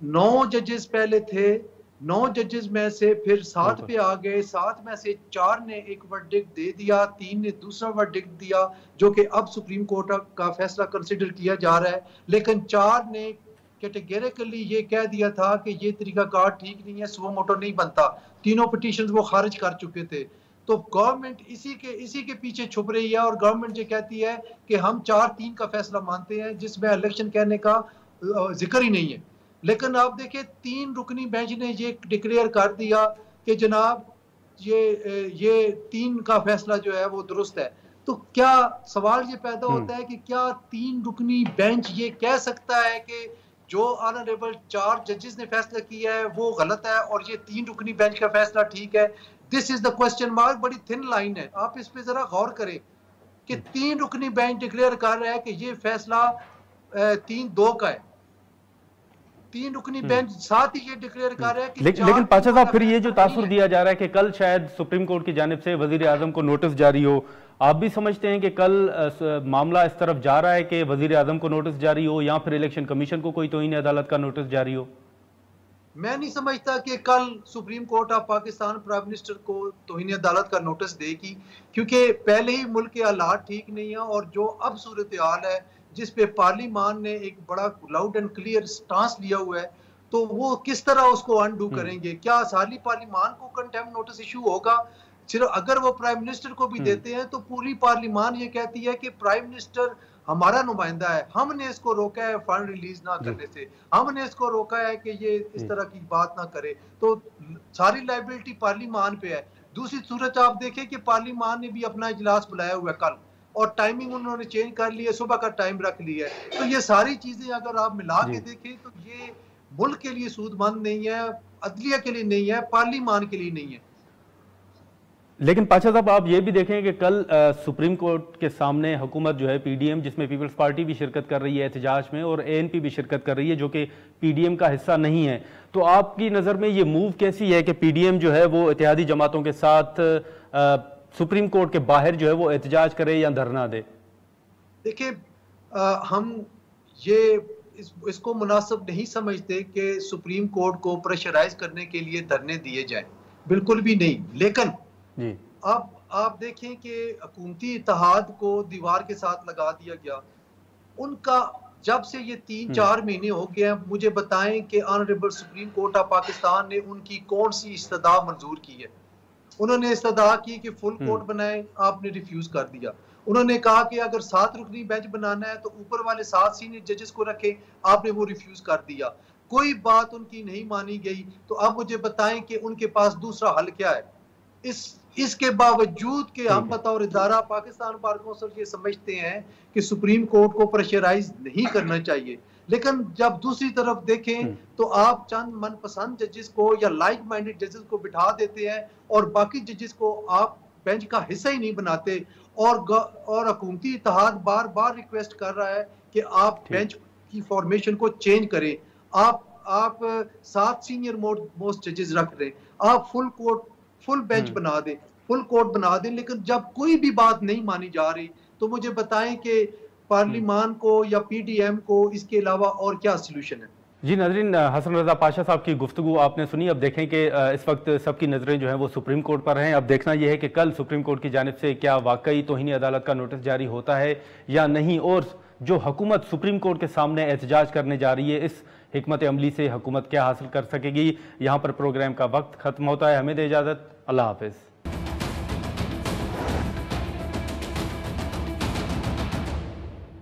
9 जजेस पहले थे, 9 जजेस में से फिर 7 पे आ गए, 7 में से 4 ने एक वर्डिक्ट दे दिया, 3 ने दूसरा वर्डिक्ट दिया, जो कि अब सुप्रीम कोर्ट का फैसला कंसिडर किया जा रहा है। लेकिन 4 ने कैटेगरिकली ये कह दिया था कि ये तरीकाकार ठीक नहीं है, सुओ मोटो नहीं बनता। तीनों पिटीशंस वो खारिज कर चुके थे। तो गवर्नमेंट इसी के पीछे छुप रही है और गवर्नमेंट ये कहती है कि हम 4-3 का फैसला मानते हैं जिसमें इलेक्शन कहने का जिक्र ही नहीं है। लेकिन आप देखिए 3 रुकनी बेंच ने ये डिक्लेयर कर दिया कि जनाब ये 3 का फैसला जो है वो दुरुस्त है। तो क्या सवाल ये पैदा होता है कि क्या 3 रुकनी बेंच ये कह सकता है कि जो ऑनरेबल 4 जजेस ने फैसला किया है वो गलत है और ये 3 रुकनी बेंच का फैसला ठीक है? This is the question mark. बड़ी थिन लाइन है, आप इस पे जरा गौर करें कि 3 रुकनी बेंच डिक्लेयर कर रहा है कि ये फैसला 3-2 का है। 3 रुकनी बेंच साथ ही ये डिक्लेयर कर रहा है कि लेकिन पाशा साहब, फिर ये जो तासुर दिया जा रहा है कि कल शायद सुप्रीम कोर्ट की जानिब से वजीर आजम को नोटिस जारी हो, आप भी समझते हैं कि कल मामला इस तरफ जा रहा है कि वजीर आजम को नोटिस जारी हो या फिर इलेक्शन कमीशन को कोई तौहीन अदालत का नोटिस जारी हो? मैं नहीं समझता कि कल supreme court of Pakistan prime minister को तौहीन अदालत का नोटिस देगी, क्योंकि पहले ही मुल्क के हालात ठीक नहीं है और जो अब सूरत हाल है जिस पे पार्लियामान ने एक बड़ा लाउड एंड क्लियर स्टांस लिया हुआ है, तो वो किस तरह उसको अनडू करेंगे? क्या सारी पार्लियामान को कंटेम्प्ट नोटिस इशू होगा? सिर्फ अगर वो प्राइम मिनिस्टर को भी देते हैं तो पूरी पार्लियामान ये कहती है कि प्राइम मिनिस्टर हमारा नुमाइंदा है, हमने इसको रोका है फंड रिलीज ना करने से, हमने इसको रोका है कि ये इस तरह की बात ना करे। तो सारी लाइबिलिटी पार्लियामान पे है। दूसरी सूरत आप देखें कि पार्लियामान ने भी अपना इजलास बुलाया हुआ है कल और टाइमिंग उन्होंने चेंज कर ली है, सुबह का टाइम रख लिया है। तो ये सारी चीजें अगर आप मिला के देखें तो ये मुल्क के लिए सूदमंद नहीं है, अदलिया के लिए नहीं है, पार्लियामान के लिए नहीं है। लेकिन पाशा साहब, आप ये भी देखें कि कल सुप्रीम कोर्ट के सामने हुकूमत जो है PDM, जिसमें पीपल्स पार्टी भी शिरकत कर रही है एहतजाज में, और ANP भी शिरकत कर रही है जो कि PDM का हिस्सा नहीं है। तो आपकी नज़र में ये मूव कैसी है कि PDM जो है वो इत्तेहादी जमातों के साथ सुप्रीम कोर्ट के बाहर जो है वो एहतजाज करे या धरना दे? देखिए, हम ये इसको मुनासिब नहीं समझते कि सुप्रीम कोर्ट को प्रेशराइज करने के लिए धरने दिए जाए, बिल्कुल भी नहीं। लेकिन अब आप देखें कि हुकूमती इत्तेहाद को दीवार के साथ लगा दिया गया। उनका जब से ये 3-4 महीने हो गए हैं, मुझे बताएं कि honourable supreme court of Pakistan ने उनकी कौन सी इस्तदा मंजूर की है? उन्होंने इस्तदा की कि फुल कोर्ट बनाए, आपने रिफ्यूज कर दिया। उन्होंने कहा कि अगर 7 रुकनी बेंच बनाना है तो ऊपर वाले 7 सीनियर जजेस को रखें, आपने वो रिफ्यूज कर दिया। कोई बात उनकी नहीं मानी गई। तो अब मुझे बताएं कि उनके पास दूसरा हल क्या है? इसके बावजूद कि हम बतौर इदारा पाकिस्तान बार कौंसिल ये समझते हैं कि सुप्रीम कोर्ट को प्रेशराइज नहीं करना चाहिए, लेकिन जब दूसरी तरफ देखें तो आप चंद मनपसंद जजेस को या लाइक माइंडेड जजेस को बिठा देते हैं और बाकी जजेस को आप बेंच का हिस्सा ही नहीं बनाते। और हुकूमती इत्तेहाद बार बार रिक्वेस्ट कर रहा है कि आप बेंच की फॉर्मेशन को चेंज करें। आप 7 सीनियर मोस्ट जजेस रख रहे हैं, आप फुल बेंच बना दें, फुल कोर्ट बना दें। लेकिन जब कोई भी बात नहीं मानी जा रही तो मुझे बताएं कि पार्लियामान को या PDM को इसके अलावा और क्या सलूशन है? जी नाज़रीन, हसन रज़ा पाशा साहब की गुफ्तगू आपने सुनी। अब देखें कि इस वक्त सबकी नज़रें जो हैं वो सुप्रीम कोर्ट पर हैं। अब देखना यह है कि कल सुप्रीम कोर्ट की जानिब से क्या वाकई तौहीन अदालत का नोटिस जारी होता है या नहीं, और जो हुकूमत सुप्रीम कोर्ट के सामने एहतजाज करने जा रही है, इस हिकमत अमली से हुकूमत क्या हासिल कर सकेगी। यहाँ पर प्रोग्राम का वक्त ख़त्म होता है। हमें दे इजाज़त। अल्लाह हाफ़िज़।